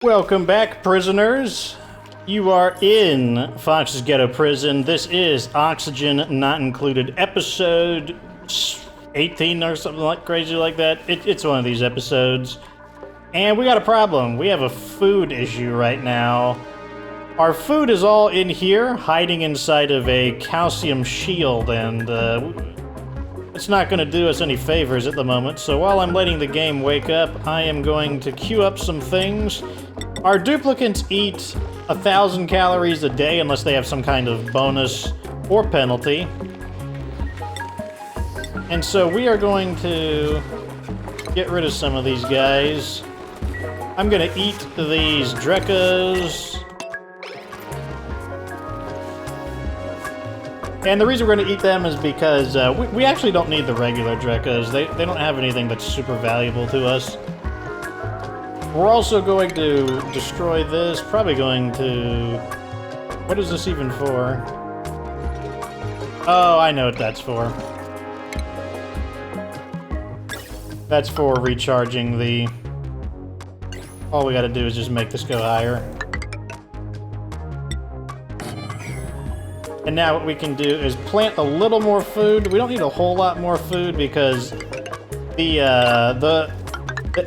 Welcome back, prisoners. You are in Fox's Ghetto Prison. This is Oxygen Not Included, episode 18 or something like crazy like that. It's one of these episodes. And we got a problem. We have a food issue right now. Our food is all in here, hiding inside of a calcium shield, and it's not going to do us any favors at the moment. So while I'm letting the game wake up, I am going to queue up some things. Our duplicants eat 1,000 calories a day unless they have some kind of bonus or penalty. And so we are going to get rid of some of these guys. I'm going to eat these Drecas. And the reason we're going to eat them is because we actually don't need the regular Drecas. They don't have anything that's super valuable to us. We're also going to destroy this. Probably going to... What is this even for? Oh, I know what that's for. That's for recharging the... All we gotta do is just make this go higher. And now what we can do is plant a little more food. We don't need a whole lot more food because the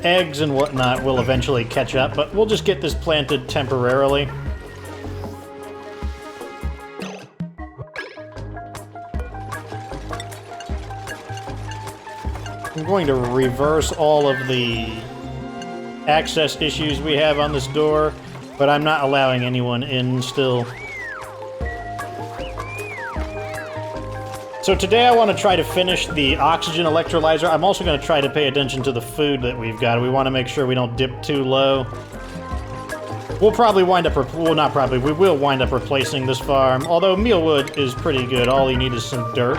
eggs and whatnot will eventually catch up, but we'll just get this planted temporarily. I'm going to reverse all of the access issues we have on this door, but I'm not allowing anyone in still. So today I want to try to finish the oxygen electrolyzer. I'm also going to try to pay attention to the food that we've got. We want to make sure we don't dip too low. We'll probably wind up, well, not probably, we will wind up replacing this farm. Although mealwood is pretty good. All you need is some dirt.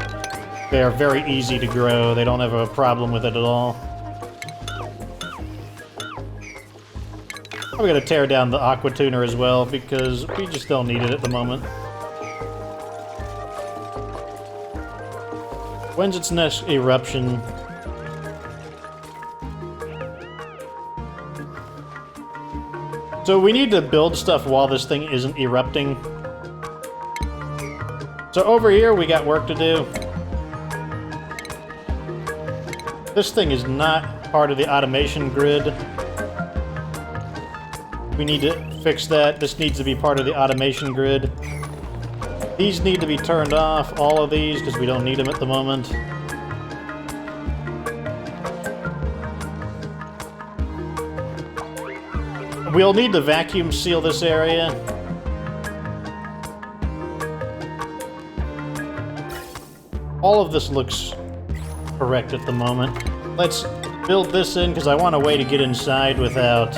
They are very easy to grow. They don't have a problem with it at all. I'm going to tear down the aqua tuner as well because we just don't need it at the moment. When's its next eruption? So we need to build stuff while this thing isn't erupting. So over here we got work to do. This thing is not part of the automation grid. We need to fix that. This needs to be part of the automation grid. These need to be turned off, all of these, because we don't need them at the moment. We'll need to vacuum seal this area. All of this looks correct at the moment. Let's build this in, because I want a way to get inside without...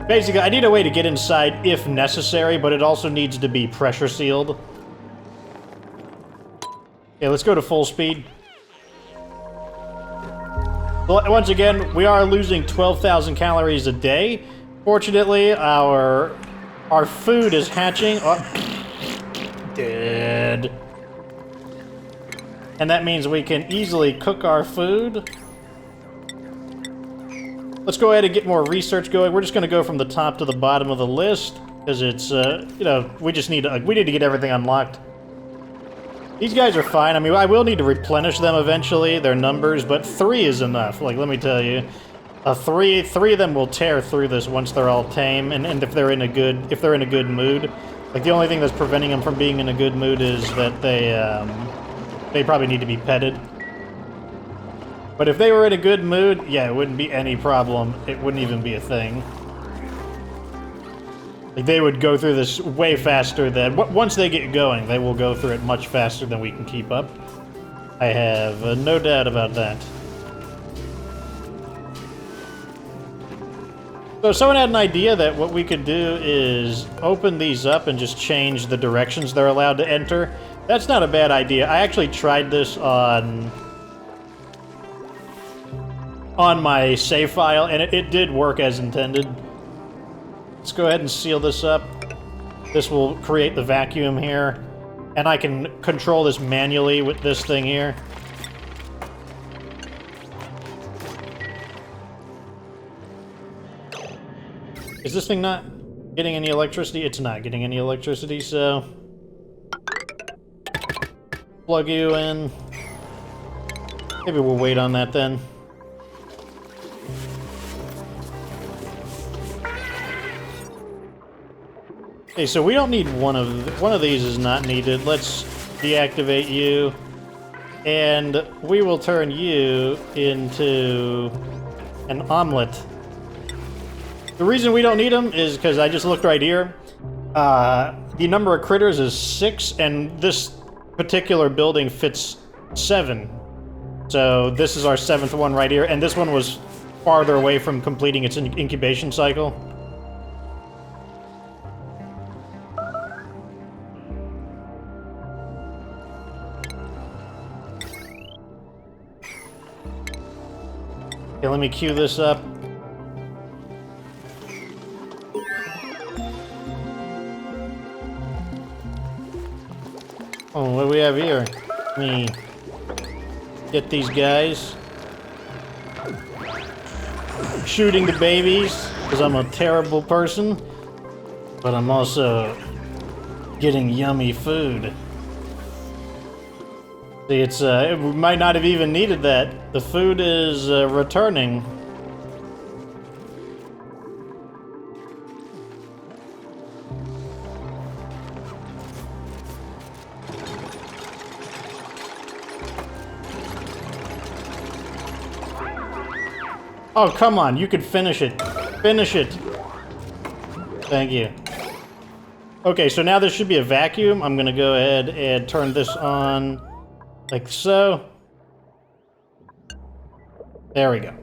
Basically, I need a way to get inside if necessary, but it also needs to be pressure sealed. Okay, let's go to full speed. Once again, we are losing 12,000 calories a day. Fortunately, our food is hatching. Oh, dead. And that means we can easily cook our food. Let's go ahead and get more research going. We're just going to go from the top to the bottom of the list because it's, you know, we need to get everything unlocked. These guys are fine. I mean, I will need to replenish them eventually, their numbers, but 3 is enough. Like, let me tell you, three of them will tear through this once they're all tame, and if they're in a good mood. Like, the only thing that's preventing them from being in a good mood is that they probably need to be petted. But if they were in a good mood, yeah, it wouldn't be any problem. It wouldn't even be a thing. Like, they would go through this way faster than... Once they get going, they will go through it much faster than we can keep up. I have no doubt about that. So someone had an idea that what we could do is open these up and just change the directions they're allowed to enter. That's not a bad idea. I actually tried this on my save file, and it did work as intended. Let's go ahead and seal this up. This will create the vacuum here, and I can control this manually with this thing here. Is this thing not getting any electricity? It's not getting any electricity, so... Plug you in. Maybe we'll wait on that then. Okay, so we don't need one of these is not needed. Let's deactivate you, and we will turn you into an omelet. The reason we don't need them is because I just looked right here. The number of critters is 6, and this particular building fits 7. So this is our 7th one right here, and this one was farther away from completing its incubation cycle. Okay, let me queue this up. Oh, what do we have here? Let me get these guys. Shooting the babies, because I'm a terrible person. But I'm also getting yummy food. See, it's, we might not have even needed that. The food is returning. Oh, come on, you could finish it. Finish it. Thank you. Okay, so now there should be a vacuum. I'm gonna go ahead and turn this on. Like so. There we go.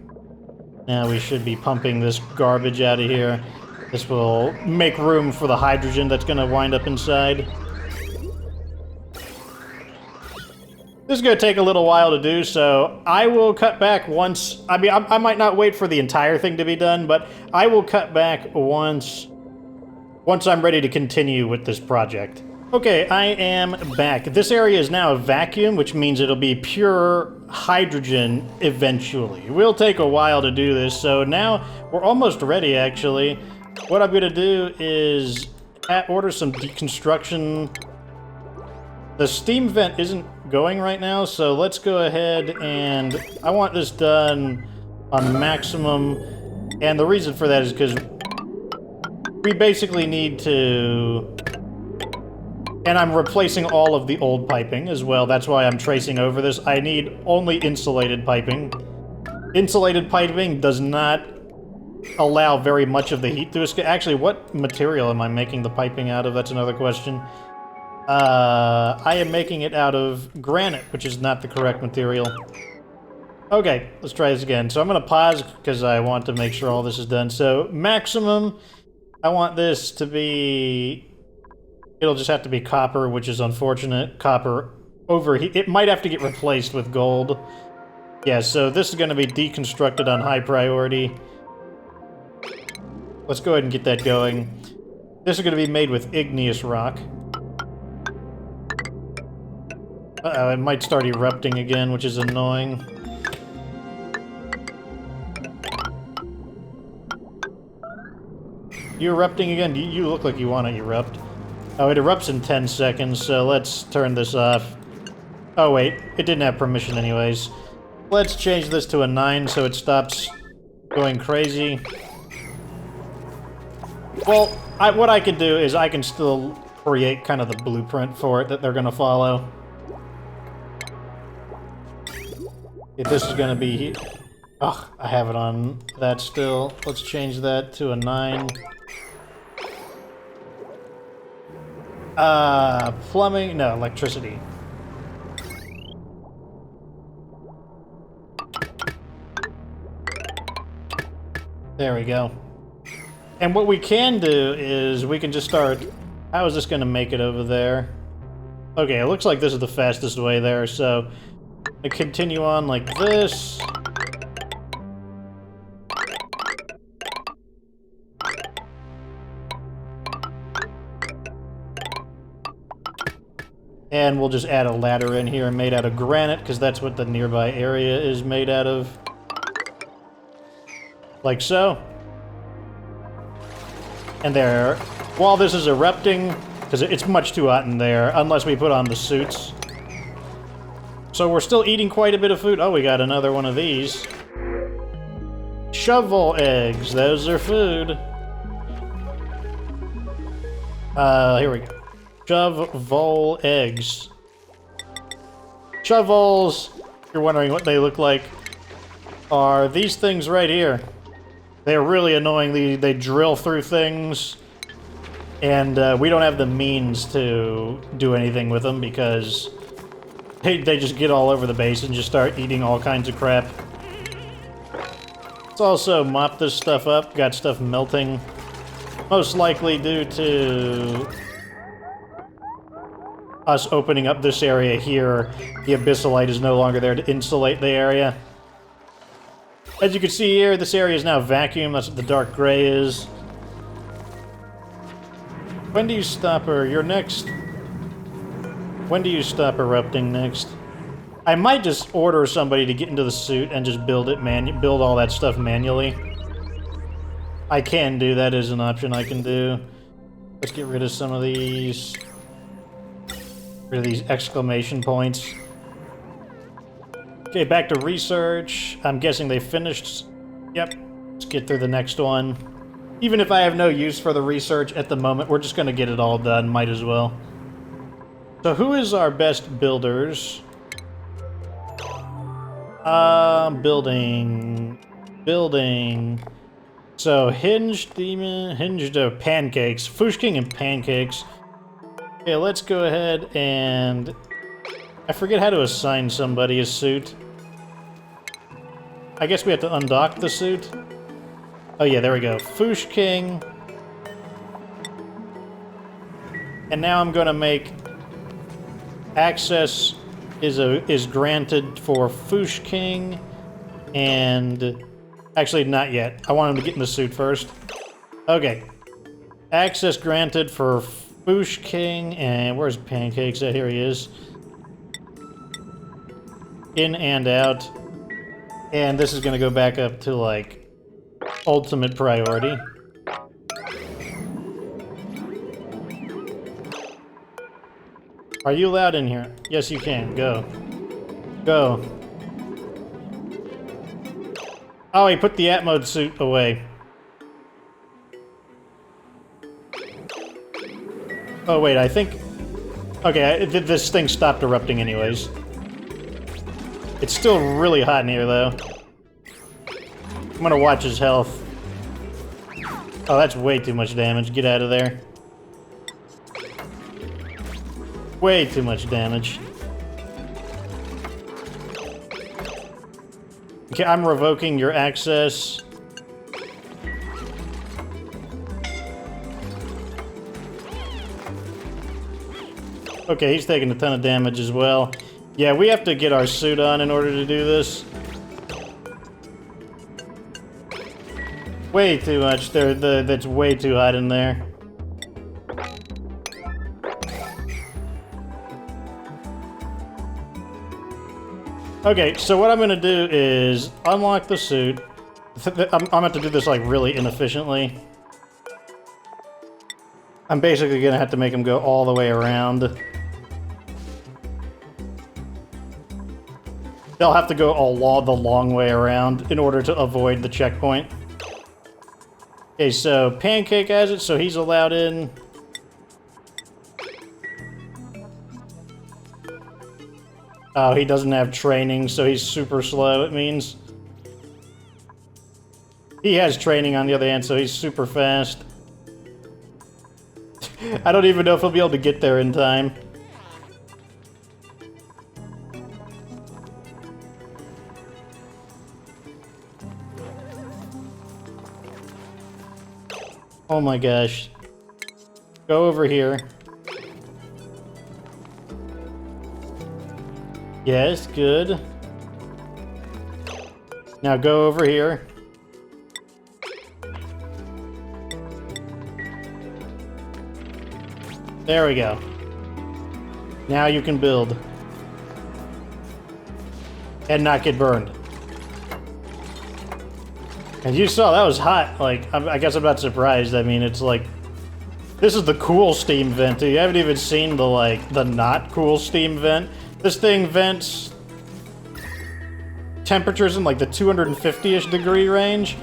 Now we should be pumping this garbage out of here. This will make room for the hydrogen that's going to wind up inside. This is going to take a little while to do, so I will cut back once... I mean, I might not wait for the entire thing to be done, but I will cut back once I'm ready to continue with this project. Okay, I am back. This area is now a vacuum, which means it'll be pure hydrogen eventually. It will take a while to do this, so now we're almost ready, actually. What I'm going to do is order some deconstruction. The steam vent isn't going right now, so let's go ahead and... I want this done on maximum, and the reason for that is because we basically need to... And I'm replacing all of the old piping as well. That's why I'm tracing over this. I need only insulated piping. Insulated piping does not allow very much of the heat to escape. Actually, what material am I making the piping out of? That's another question. I am making it out of granite, which is not the correct material. Okay, let's try this again. So I'm going to pause because I want to make sure all this is done. So maximum, I want this to be... It'll just have to be copper, which is unfortunate. Copper overheat. It might have to get replaced with gold. Yeah, so this is going to be deconstructed on high priority. Let's go ahead and get that going. This is going to be made with igneous rock. Uh-oh, it might start erupting again, which is annoying. You erupting again? You look like you want to erupt. Oh, it erupts in 10 seconds, so let's turn this off. Oh, wait. It didn't have permission anyways. Let's change this to a 9 so it stops going crazy. Well, what I can do is I can still create kind of the blueprint for it that they're going to follow. If this is going to be... Ugh, I have it on that still. Let's change that to a 9. Plumbing, no, electricity. There we go. And what we can do is we can just start... How is this going to make it over there? Okay, it looks like this is the fastest way there, so... I continue on like this. And we'll just add a ladder in here made out of granite, because that's what the nearby area is made out of. Like so. And there, while this is erupting, because it's much too hot in there, unless we put on the suits. So we're still eating quite a bit of food. Oh, we got another one of these. Shovel eggs, those are food. Here we go. Shovel eggs. Shovels, if you're wondering what they look like, are these things right here. They're really annoying. They drill through things, and we don't have the means to do anything with them because they just get all over the base and just start eating all kinds of crap. Let's also mop this stuff up. Got stuff melting. Most likely due to us opening up this area here. The abyssalite is no longer there to insulate the area. As you can see here, this area is now vacuum. That's what the dark gray is. When do you stop her? You're next. When do you stop erupting next? I might just order somebody to get into the suit and just build all that stuff manually. I can do that as an option I can do. Let's get rid of some of these. Rid of these exclamation points. Okay, back to research. I'm guessing they finished. Yep. Let's get through the next one. Even if I have no use for the research at the moment, we're just going to get it all done. Might as well. So who is our best builders? Building. So hinged demon, pancakes. Fush King and pancakes. Okay, let's go ahead and... I forget how to assign somebody a suit. I guess we have to undock the suit. Oh yeah, there we go. Fush King. And now I'm gonna make access is granted for Fush King, and actually not yet. I want him to get in the suit first. Okay. Access granted for Fush King, and where's Pancakes at? Here he is. In and out. And this is gonna go back up to, like, ultimate priority. Are you allowed in here? Yes, you can. Go. Go. Oh, he put the Atmode suit away. Oh, wait, I think... Okay, this thing stopped erupting anyways. It's still really hot in here, though. I'm gonna watch his health. Oh, that's way too much damage. Get out of there. Way too much damage. Okay, I'm revoking your access. Okay, he's taking a ton of damage as well. Yeah, we have to get our suit on in order to do this. Way too much. That's way too hot in there. Okay, so what I'm gonna do is unlock the suit. I'm gonna have to do this like really inefficiently. I'm basically gonna have to make him go all the way around. They'll have to go the long way around in order to avoid the checkpoint. Okay, so Pancake has it, so he's allowed in. Oh, he doesn't have training, so he's super slow, it means. He has training on the other hand, so he's super fast. I don't even know if he'll be able to get there in time. Oh my gosh. Go over here. Yes, good. Now go over here. There we go. Now you can build. And not get burned. And you saw, that was hot. Like, I guess I'm not surprised. I mean, it's like... This is the cool steam vent. You haven't even seen the, like, the not cool steam vent. This thing vents temperatures in, like, the 250-ish degree range.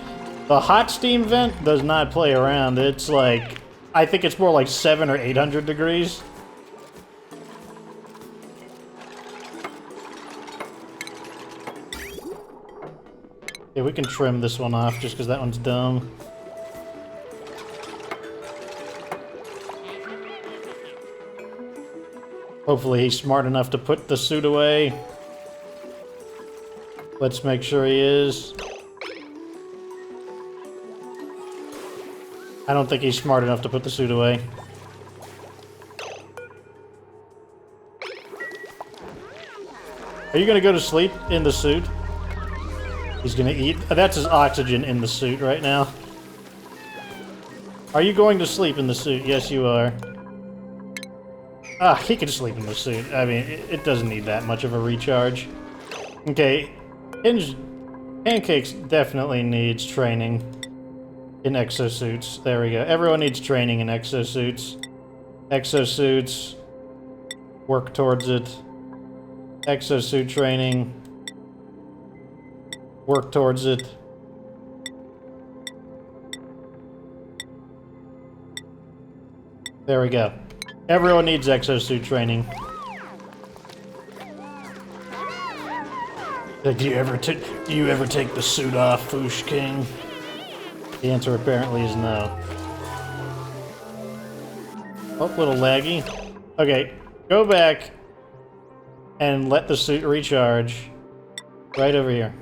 The hot steam vent does not play around. It's, like... I think it's more like 700 or 800 degrees. Yeah, we can trim this one off just because that one's dumb. Hopefully he's smart enough to put the suit away. Let's make sure he is. I don't think he's smart enough to put the suit away. Are you gonna go to sleep in the suit? He's gonna eat. That's his oxygen in the suit right now. Are you going to sleep in the suit? Yes, you are. Ah, he can sleep in the suit. I mean, it doesn't need that much of a recharge. Okay, Pancakes definitely needs training in exosuits. There we go. Everyone needs training in exosuits. Exosuits. Work towards it. Exosuit training. Work towards it. There we go. Everyone needs exosuit training. Do you ever take the suit off, Foosh King? The answer apparently is no. Oh, a little laggy. Okay, go back and let the suit recharge. Right over here.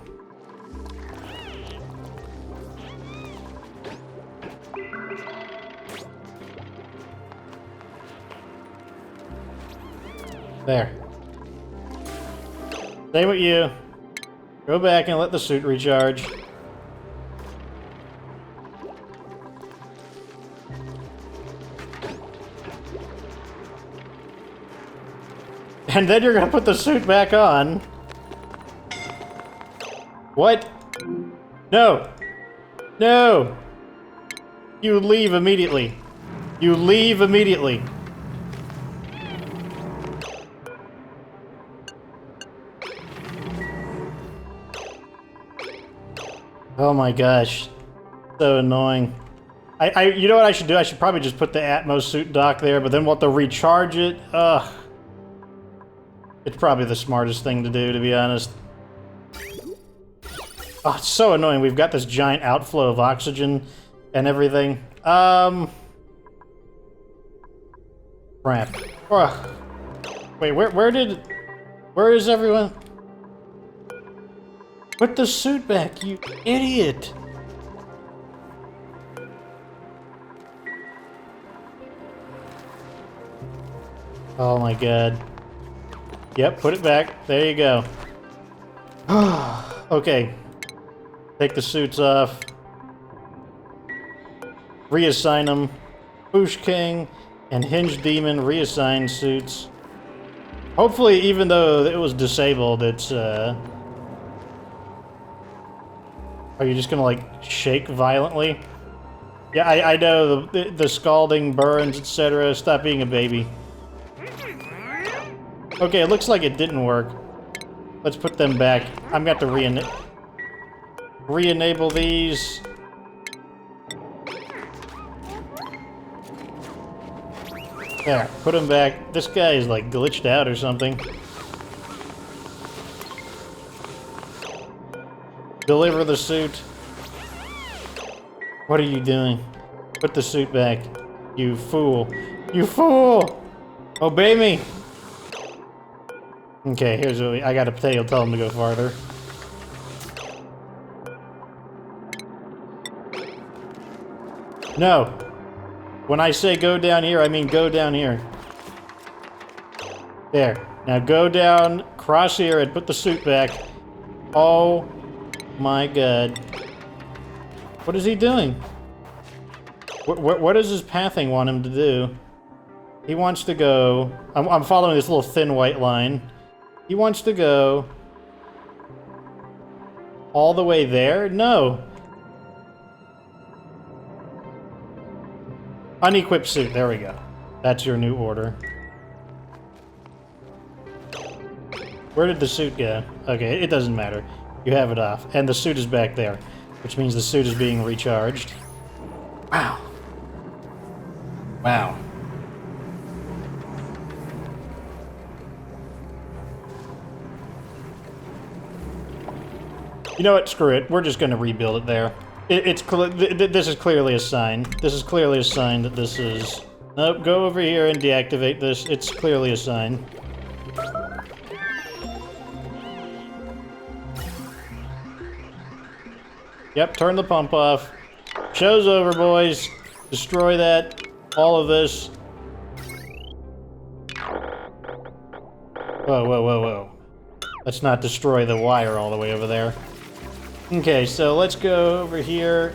There. Same with you. Go back and let the suit recharge. And then you're gonna put the suit back on. What? No! No! You leave immediately. You leave immediately. Oh my gosh. So annoying. You know what I should do? I should probably just put the Atmos suit dock there, but then we'll have to recharge it. Ugh. It's probably the smartest thing to do, to be honest. Oh, it's so annoying. We've got this giant outflow of oxygen and everything. Crap. Ugh. Wait, where is everyone? Put the suit back, you idiot! Oh my god. Yep, put it back. There you go. Okay. Take the suits off. Reassign them. Foosh King and Hinge Demon reassign suits. Hopefully, even though it was disabled, it's, Are you just gonna, like, shake violently? Yeah, I know, the scalding, burns, etc. Stop being a baby. Okay, it looks like it didn't work. Let's put them back. I'm gonna have to re-enable these. There, put them back. This guy is, like, glitched out or something. Deliver the suit. What are you doing? Put the suit back. You fool. You fool! Obey me! Okay, here's what I got a potato, tell him to go farther. No! When I say go down here, I mean go down here. There. Now go down, cross here, and put the suit back. Oh my god. What is he doing? What does his pathing want him to do? He wants to go... I'm following this little thin white line. He wants to go... all the way there? No. Unequipped suit, there we go. That's your new order. Where did the suit go? Okay, it doesn't matter. You have it off. And the suit is back there, which means the suit is being recharged. Wow. Wow. You know what? Screw it. We're just going to rebuild it there. This is clearly a sign. This is clearly a sign that this is... Nope, go over here and deactivate this. It's clearly a sign. Yep, turn the pump off. Show's over, boys. Destroy that. All of this. Whoa, whoa, whoa, whoa. Let's not destroy the wire all the way over there. Okay, so let's go over here.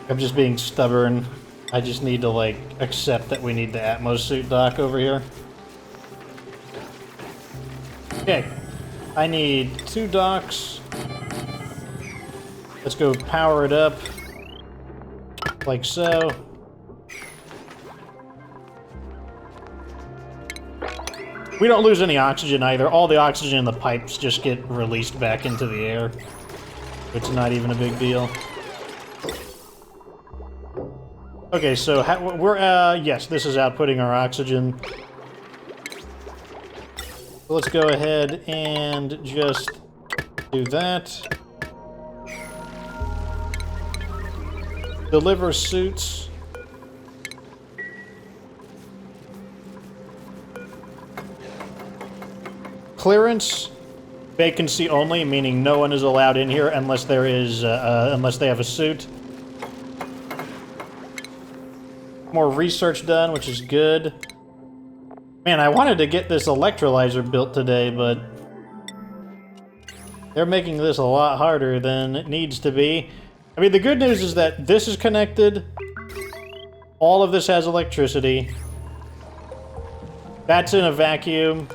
I'm just being stubborn. I just need to, like, accept that we need the Atmos suit dock over here. Okay. I need 2 docks. Let's go power it up. Like so. We don't lose any oxygen either. All the oxygen in the pipes just get released back into the air. It's not even a big deal. Okay, so we're, yes, this is outputting our oxygen. So let's go ahead and just do that. Deliver suits. Clearance. Vacancy only, meaning no one is allowed in here unless there is, unless they have a suit. More research done, which is good. Man, I wanted to get this electrolyzer built today, but they're making this a lot harder than it needs to be. I mean, the good news is that this is connected. All of this has electricity. That's in a vacuum.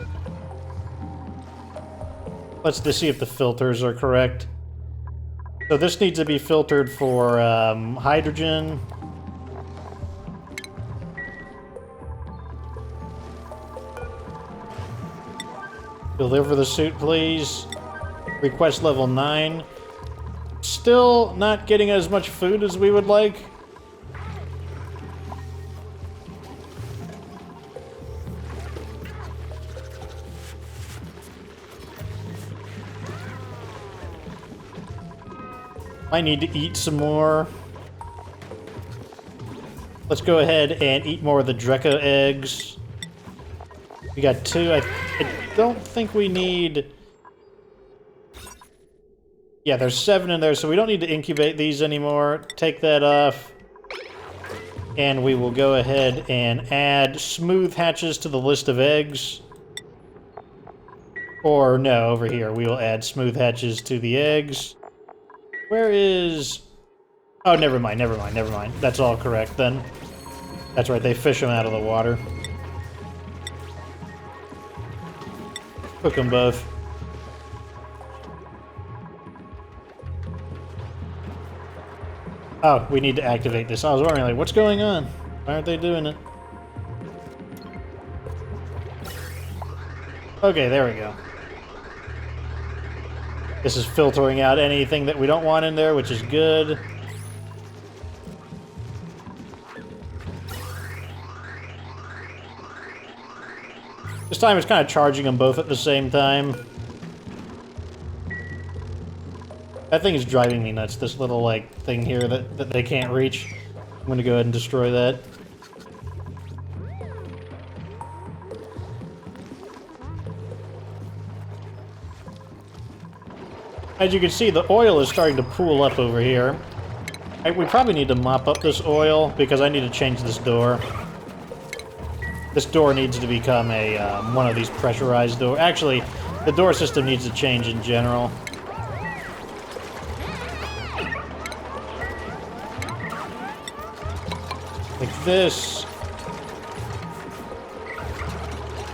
Let's just see if the filters are correct. So this needs to be filtered for hydrogen. Deliver the suit, please. Request level 9. Still not getting as much food as we would like. I need to eat some more. Let's go ahead and eat more of the Draco eggs. We got 2. I don't think we need... Yeah, there's 7 in there, so we don't need to incubate these anymore. Take that off. And we will go ahead and add smooth hatches to the list of eggs. Or, no, over here. We will add smooth hatches to the eggs. Where is... Oh, never mind, never mind, never mind. That's all correct, then. That's right, they fish them out of the water. Cook them both. Oh, we need to activate this. I was wondering, like, what's going on? Why aren't they doing it? Okay, there we go. This is filtering out anything that we don't want in there, which is good. This time it's kind of charging them both at the same time. That thing is driving me nuts, this little, like, thing here that they can't reach. I'm gonna go ahead and destroy that. As you can see, the oil is starting to pool up over here. We probably need to mop up this oil, because I need to change this door. This door needs to become a one of these pressurized doors. Actually, the door system needs to change in general. Like this.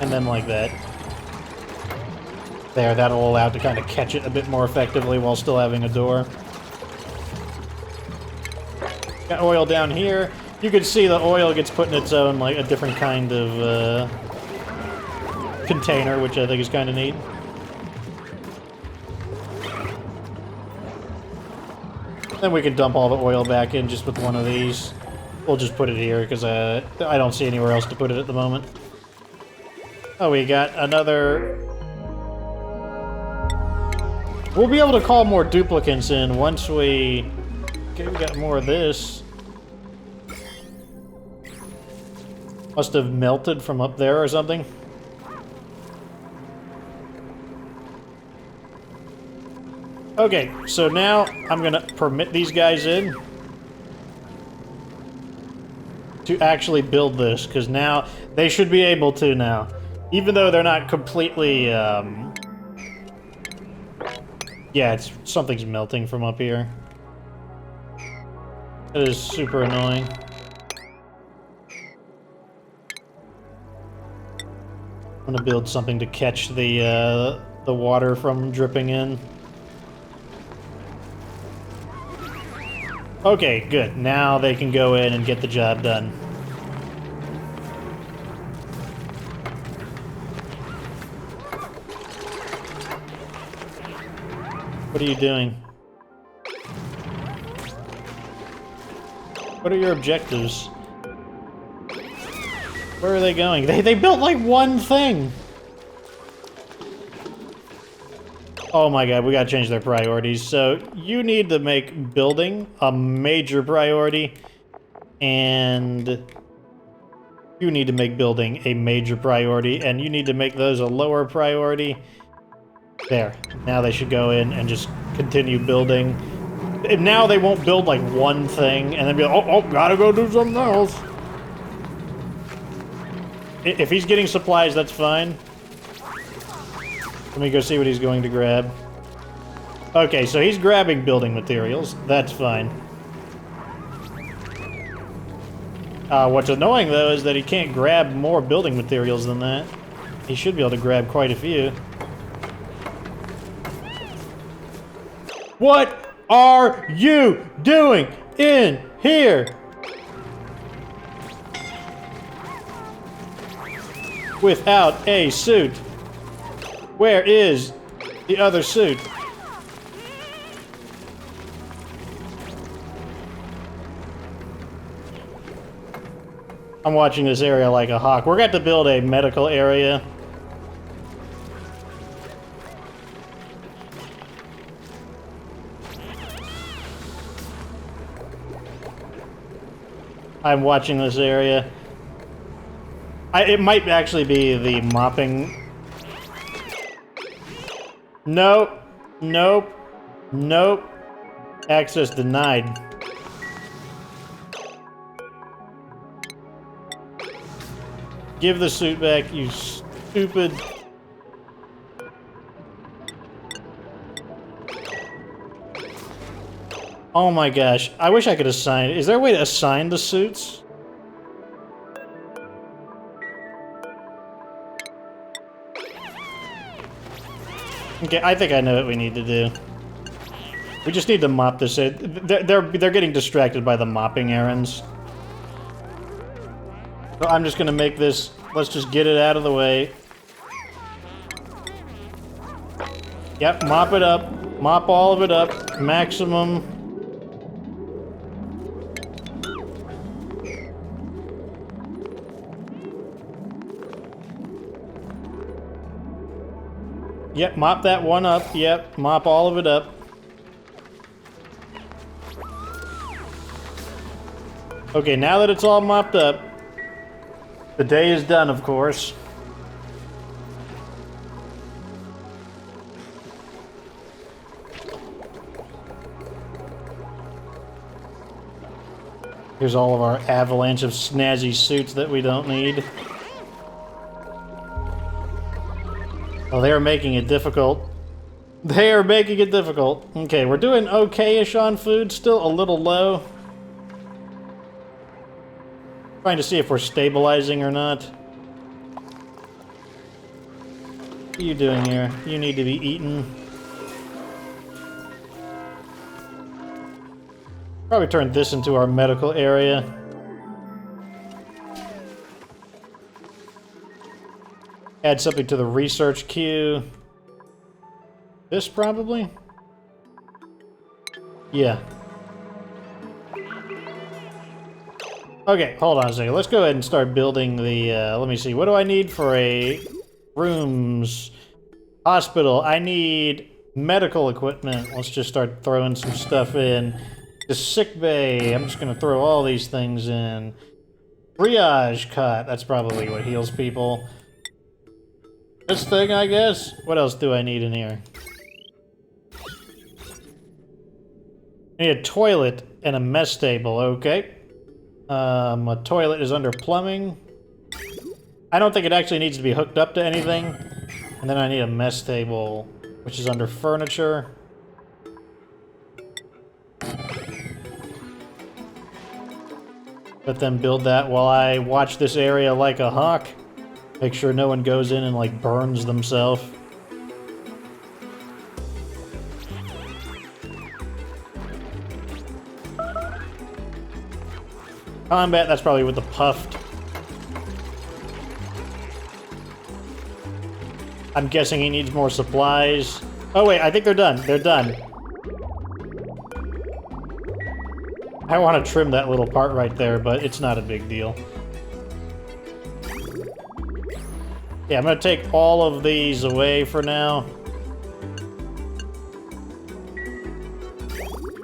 And then like that. There, that'll allow it to kind of catch it a bit more effectively while still having a door. Got oil down here. You can see the oil gets put in its own, like, a different kind of, container, which I think is kind of neat. Then we can dump all the oil back in just with one of these. We'll just put it here, because I don't see anywhere else to put it at the moment. Oh, we got another... We'll be able to call more duplicants in once we... Okay, we got more of this. Must have melted from up there or something. Okay, so now I'm gonna permit these guys in to actually build this, because now they should be able to now. Even though they're not completely, yeah, something's melting from up here. That is super annoying. I'm gonna build something to catch the water from dripping in. Okay, good. Now they can go in and get the job done. What are you doing? What are your objectives? Where are they going? They built like one thing! Oh my god, we gotta change their priorities. So, you need to make building a major priority, and you need to make building a major priority, and you need to make those a lower priority. There. Now they should go in and just continue building. Now they won't build like one thing, and then be like, oh, gotta go do something else. If he's getting supplies, that's fine. Let me go see what he's going to grab. Okay, so he's grabbing building materials. That's fine. What's annoying, though, is that he can't grab more building materials than that. He should be able to grab quite a few. What are you doing in here? Without a suit. Where is the other suit? I'm watching this area like a hawk. We're going to build a medical area. I'm watching this area. It might actually be the mopping. Nope. Nope. Nope. Access denied. Give the suit back, you stupid... Oh my gosh. I wish I could assign... Is there a way to assign the suits? Okay, I think I know what we need to do. We just need to mop this. They're getting distracted by the mopping errands. So I'm just gonna make this... Let's just get it out of the way. Yep, mop it up. Mop all of it up. Maximum. Yep, mop that one up. Yep, mop all of it up. Okay, now that it's all mopped up, the day is done, of course. Here's all of our avalanche of snazzy suits that we don't need. Oh, they are making it difficult. They are making it difficult. Okay, we're doing okay-ish on food, still a little low. Trying to see if we're stabilizing or not. What are you doing here? You need to be eaten. Probably turn this into our medical area. Add something to the research queue. This probably? Yeah. Okay, hold on a second. Let's go ahead and start building the, let me see. What do I need for a rooms? Hospital. I need medical equipment. Let's just start throwing some stuff in. The sick bay. I'm just going to throw all these things in. Triage cot. That's probably what heals people. This thing, I guess? What else do I need in here? I need a toilet and a mess table. Okay. A toilet is under plumbing. I don't think it actually needs to be hooked up to anything. And then I need a mess table, which is under furniture. Let them build that while I watch this area like a hawk. Make sure no one goes in and, like, burns themselves. Combat, that's probably with the puffed. I'm guessing he needs more supplies. Oh wait, I think they're done. They're done. I want to trim that little part right there, but it's not a big deal. Yeah, I'm going to take all of these away for now.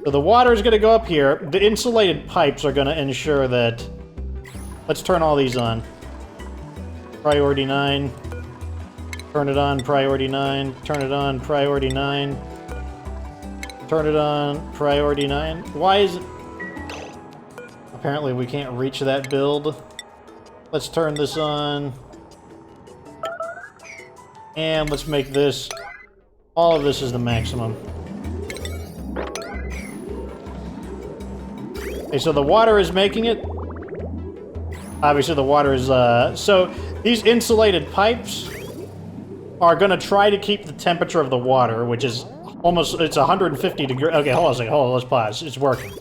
So the water is going to go up here. The insulated pipes are going to ensure that... Let's turn all these on. Priority 9. Turn it on, priority 9. Turn it on, priority 9. Turn it on, priority 9. Why is it... Apparently we can't reach that build. Let's turn this on. And let's make this... All of this is the maximum. Okay, so the water is making it. Obviously the water is, so these insulated pipes are gonna try to keep the temperature of the water, which is almost, it's 150 degrees. Okay, hold on a second, hold on, let's pause. It's working.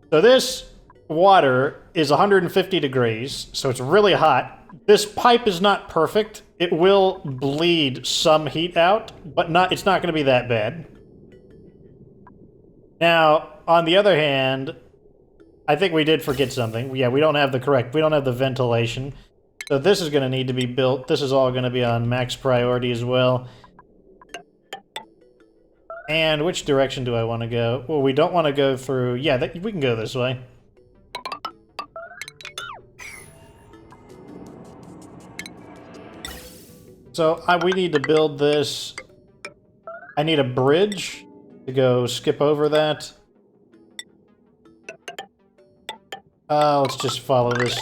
So this water is 150 degrees, so it's really hot. This pipe is not perfect. It will bleed some heat out, but it's not gonna be that bad. Now, on the other hand, I think we did forget something. Yeah, we don't have the ventilation. So this is going to need to be built. This is all going to be on max priority as well. And which direction do I want to go? Well, we don't want to go through... Yeah, we can go this way. So we need to build this. I need a bridge to go skip over that. Let's just follow this.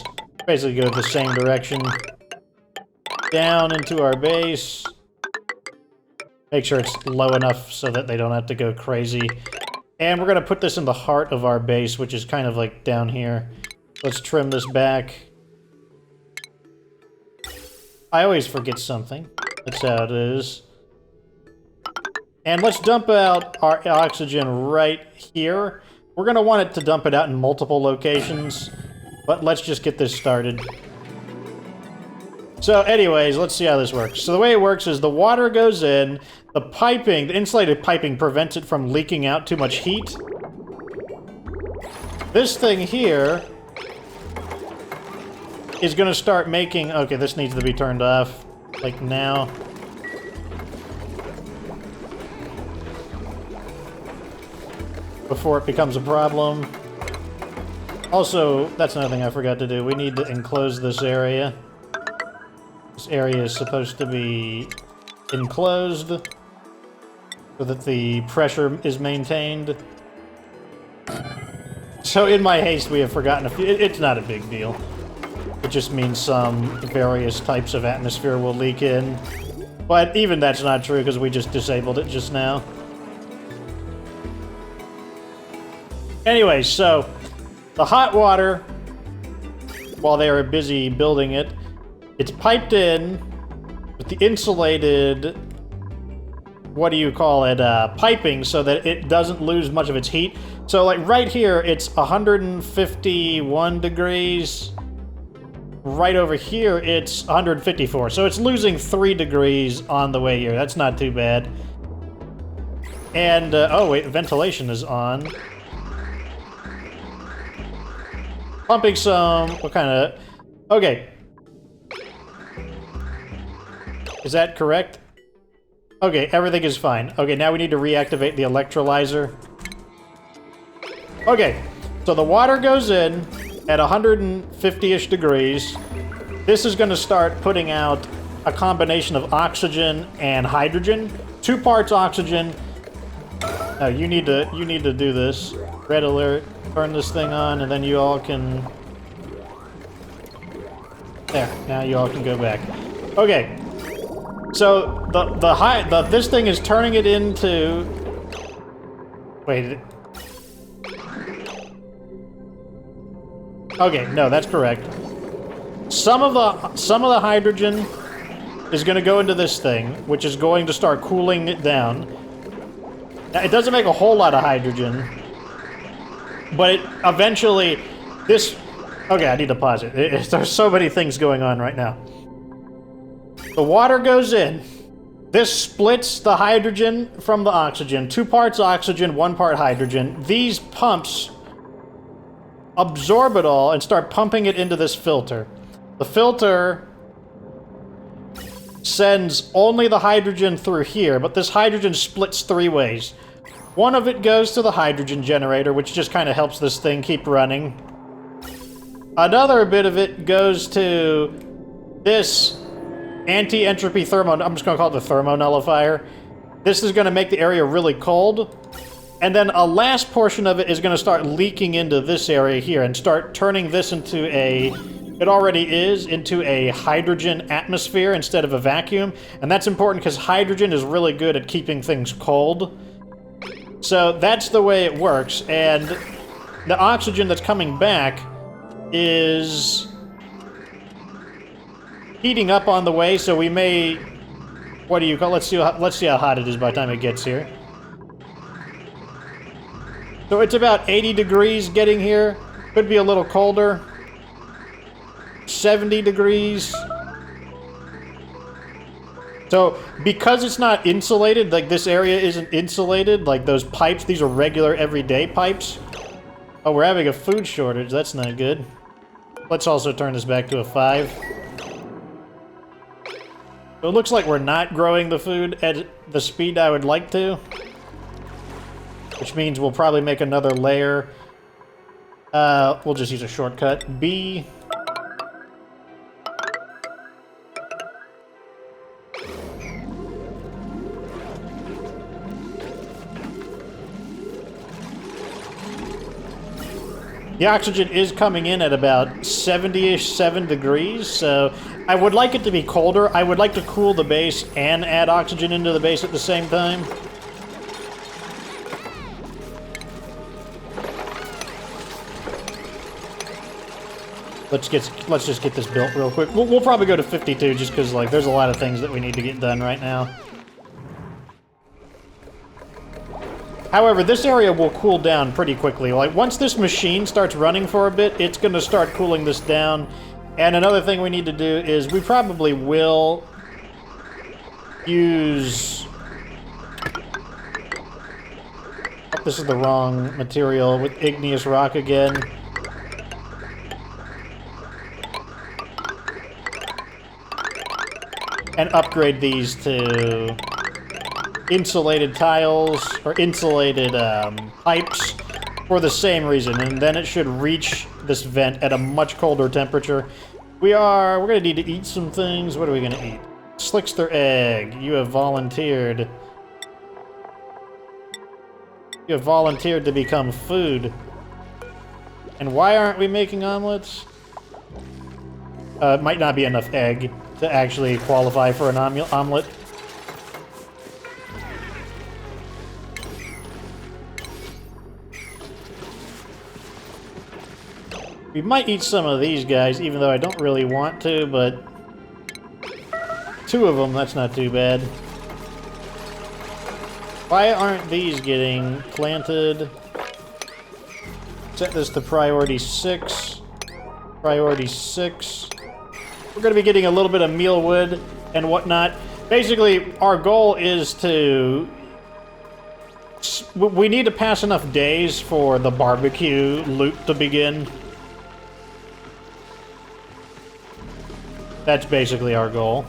Basically go the same direction. Down into our base. Make sure it's low enough so that they don't have to go crazy. And we're going to put this in the heart of our base, which is kind of like down here. Let's trim this back. I always forget something. That's how it is. And let's dump out our oxygen right here. We're going to want it to dump it out in multiple locations, but let's just get this started. So anyways, let's see how this works. So the way it works is the water goes in, the piping, the insulated piping prevents it from leaking out too much heat. This thing here is going to start making... Okay, this needs to be turned off, like now. Before it becomes a problem. Also, that's another thing I forgot to do. We need to enclose this area. This area is supposed to be enclosed so that the pressure is maintained. So in my haste, we have forgotten a few. It's not a big deal. It just means some various types of atmosphere will leak in. But even that's not true because we just disabled it just now. Anyway, so the hot water, while they were busy building it, it's piped in with the insulated, what do you call it, piping so that it doesn't lose much of its heat. So like right here, it's 151 degrees. right over here, it's 154. So it's losing 3 degrees on the way here. That's not too bad. And, oh wait, ventilation is on. Pumping some, what kind of... Okay. Is that correct? Okay, everything is fine. Okay, now we need to reactivate the electrolyzer. Okay, so the water goes in at 150-ish degrees. This is going to start putting out a combination of oxygen and hydrogen. 2 parts oxygen. Oh, you need to do this. Red alert. Turn this thing on, and then you all can... There, now you all can go back. Okay. So, this thing is turning it into... Wait. Okay, no, that's correct. Some of the hydrogen is going to go into this thing, which is going to start cooling it down. Now, it doesn't make a whole lot of hydrogen, but eventually, this... Okay, I need to pause it. There's so many things going on right now. The water goes in. This splits the hydrogen from the oxygen. 2 parts oxygen, 1 part hydrogen. These pumps absorb it all and start pumping it into this filter. The filter sends only the hydrogen through here, but this hydrogen splits 3 ways. One of it goes to the hydrogen generator, which just kind of helps this thing keep running. Another bit of it goes to this anti-entropy thermo... I'm just going to call it the thermo nullifier. This is going to make the area really cold. And then a last portion of it is going to start leaking into this area here and start turning this into a... It already is, into a hydrogen atmosphere instead of a vacuum. And that's important because hydrogen is really good at keeping things cold. So that's the way it works. And the oxygen that's coming back is heating up on the way, so we may... What do you call... Let's see how hot it is by the time it gets here. So it's about 80 degrees getting here. Could be a little colder. 70 degrees. So, because it's not insulated, like this area isn't insulated, like those pipes, these are regular everyday pipes. Oh, we're having a food shortage. That's not good. Let's also turn this back to a 5. So it looks like we're not growing the food at the speed I would like to. Which means we'll probably make another layer. We'll just use a shortcut. B. The oxygen is coming in at about 70-ish, 7 degrees, so I would like it to be colder. I would like to cool the base and add oxygen into the base at the same time. Let's just get this built real quick. We'll probably go to 52 just because, like, there's a lot of things that we need to get done right now. However, this area will cool down pretty quickly. Like, once this machine starts running for a bit, it's going to start cooling this down. And another thing we need to do is we probably will use... Oh, this is the wrong material with igneous rock again. And upgrade these to insulated tiles, or insulated pipes, for the same reason, and then it should reach this vent at a much colder temperature. We're gonna need to eat some things. What are we gonna eat? Slickster egg, you have volunteered. You have volunteered to become food. And why aren't we making omelets? It might not be enough egg to actually qualify for an omelet. We might eat some of these guys, even though I don't really want to, but 2 of them, that's not too bad. Why aren't these getting planted? Set this to priority 6. Priority 6. We're going to be getting a little bit of meal wood and whatnot. Basically, our goal is to... We need to pass enough days for the barbecue loop to begin. That's basically our goal.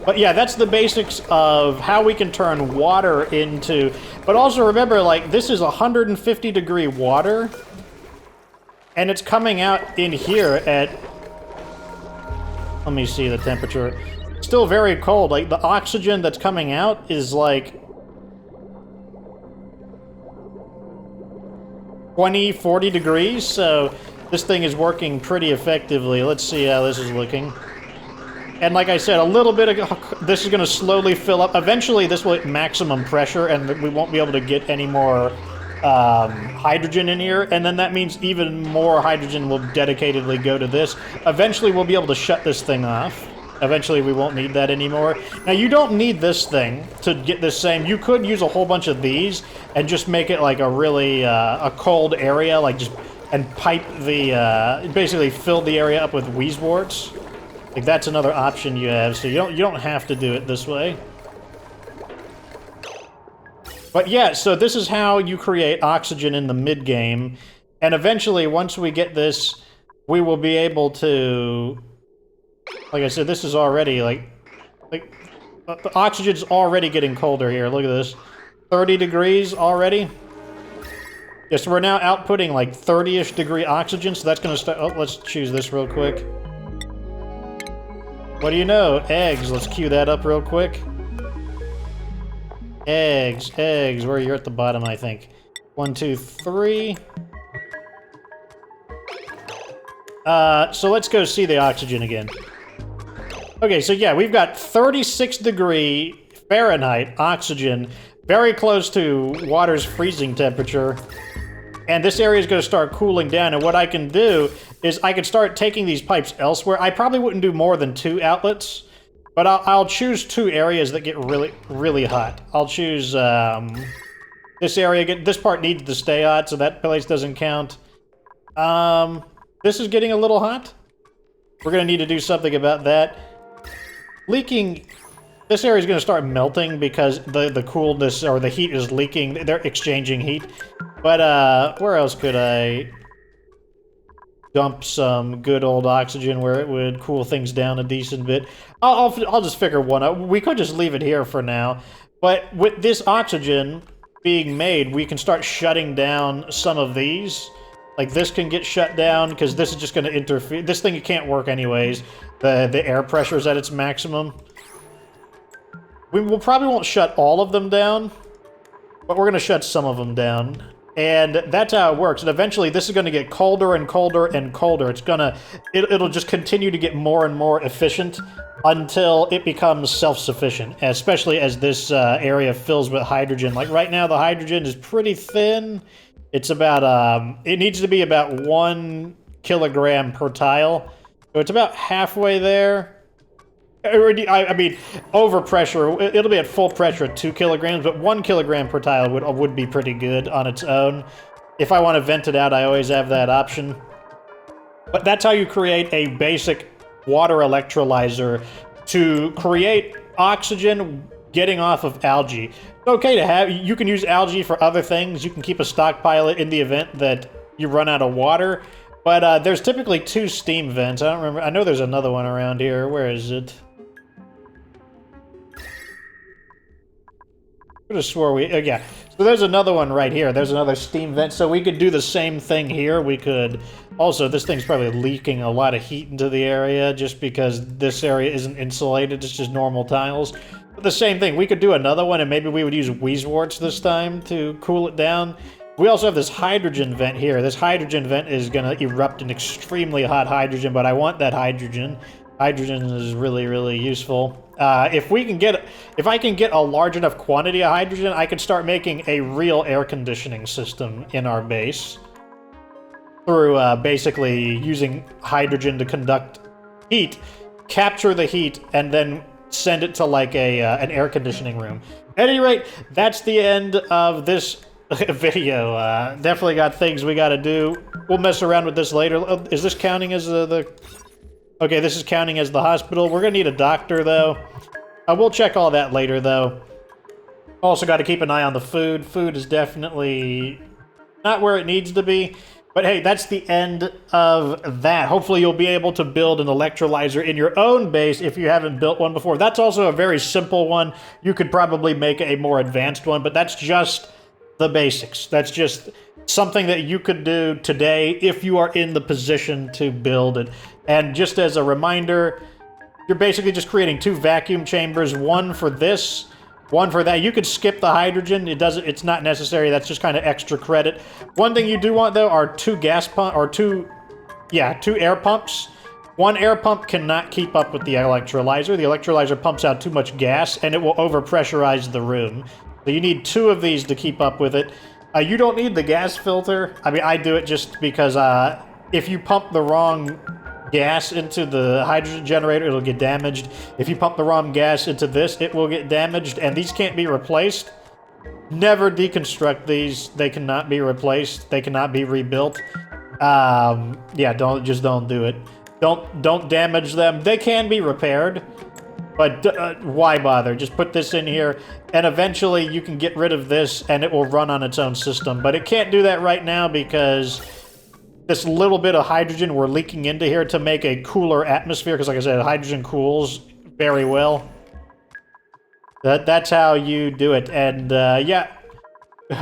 But yeah, that's the basics of how we can turn water into... But also remember, like, this is 150-degree water, and it's coming out in here at... Let me see the temperature. Still very cold. Like, the oxygen that's coming out is, like... 20, 40 degrees, so this thing is working pretty effectively. Let's see how this is looking. And like I said, a little bit of this is going to slowly fill up. Eventually, this will hit maximum pressure, and we won't be able to get any more hydrogen in here. And then that means even more hydrogen will dedicatedly go to this. Eventually, we'll be able to shut this thing off. Eventually, we won't need that anymore. Now, you don't need this thing to get this same. You could use a whole bunch of these and just make it like a really a cold area, like just and pipe the basically fill the area up with wheezeworts. Like, that's another option you have, so you don't have to do it this way. But yeah, so this is how you create oxygen in the mid-game, and eventually, once we get this, we will be able to... Like I said, this is already, like the oxygen's already getting colder here, look at this. 30 degrees already. Yes, so we're now outputting, like, 30-ish degree oxygen, so that's gonna start... Oh, let's choose this real quick. What do you know? Eggs. Let's queue that up real quick. Eggs, eggs. Where you're at the bottom, I think. 1, 2, 3. So let's go see the oxygen again. Okay, so yeah, we've got 36-degree Fahrenheit oxygen, very close to water's freezing temperature. And this area is going to start cooling down, and what I can do is I can start taking these pipes elsewhere. I probably wouldn't do more than 2 outlets, but I'll choose 2 areas that get really, really hot. I'll choose this area. This part needs to stay hot, so that place doesn't count. This is getting a little hot. We're going to need to do something about that. Leaking... This area is going to start melting because the coolness or the heat is leaking. They're exchanging heat. But, where else could I dump some good old oxygen where it would cool things down a decent bit? I'll just figure one out. We could just leave it here for now. But with this oxygen being made, we can start shutting down some of these. Like, this can get shut down because this is just going to interfere. This thing can't work anyways. The air pressure is at its maximum. We probably won't shut all of them down, but we're going to shut some of them down. And that's how it works. And eventually, this is going to get colder and colder and colder. It'll just continue to get more and more efficient until it becomes self-sufficient, especially as this area fills with hydrogen. Like right now, the hydrogen is pretty thin. It's about, it needs to be about 1 kilogram per tile. So it's about halfway there. I mean, over pressure, it'll be at full pressure at 2 kilograms, but 1 kilogram per tile would be pretty good on its own. If I want to vent it out, I always have that option. But that's how you create a basic water electrolyzer to create oxygen getting off of algae. It's okay to have, you can use algae for other things. You can keep a stockpile in the event that you run out of water. But there's typically 2 steam vents. I don't remember. I know there's another one around here. Where is it? I could have swore we... yeah. So there's another one right here. There's another steam vent. So we could do the same thing here. We could... Also, this thing's probably leaking a lot of heat into the area just because this area isn't insulated. It's just normal tiles. But the same thing. We could do another one, and maybe we would use wheezeworts this time to cool it down. We also have this hydrogen vent here. This hydrogen vent is going to erupt an extremely hot hydrogen, but I want that hydrogen. Hydrogen is really, really useful. If I can get a large enough quantity of hydrogen, I can start making a real air conditioning system in our base through basically using hydrogen to conduct heat, capture the heat, and then send it to like an air conditioning room. At any rate, that's the end of this video. Definitely got things we gotta do. We'll mess around with this later. Is this counting as the... Okay, this is counting as the hospital. We're gonna need a doctor, though. We'll check all that later, though. Also got to keep an eye on the food. Food is definitely not where it needs to be. But hey, that's the end of that. Hopefully you'll be able to build an electrolyzer in your own base if you haven't built one before. That's also a very simple one. You could probably make a more advanced one, but that's just the basics. That's just something that you could do today if you are in the position to build it. And just as a reminder, you're basically just creating 2 vacuum chambers, one for this, one for that. You could skip the hydrogen. It's not necessary. That's just kind of extra credit. One thing you do want, though, are 2 gas pump or 2 air pumps. One air pump cannot keep up with the electrolyzer. The electrolyzer pumps out too much gas, and it will overpressurize the room. So you need 2 of these to keep up with it. You don't need the gas filter. I mean, I do it just because if you pump the wrong gas into the hydrogen generator, it'll get damaged. If you pump the wrong gas into this, it will get damaged, and these can't be replaced. Never deconstruct these. They cannot be replaced. They cannot be rebuilt. Yeah, don't do it. Don't damage them. They can be repaired, but why bother? Just put this in here, and eventually you can get rid of this, and it will run on its own system. But it can't do that right now because this little bit of hydrogen we're leaking into here to make a cooler atmosphere, because like I said, hydrogen cools very well. That's how you do it. And yeah,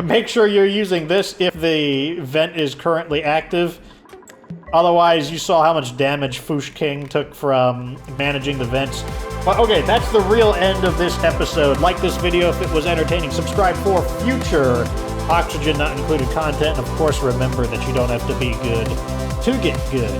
make sure you're using this if the vent is currently active. Otherwise, you saw how much damage Foosh King took from managing the vents. But okay, that's the real end of this episode. Like this video if it was entertaining. Subscribe for future Oxygen Not Included content. And of course, remember that you don't have to be good to get good.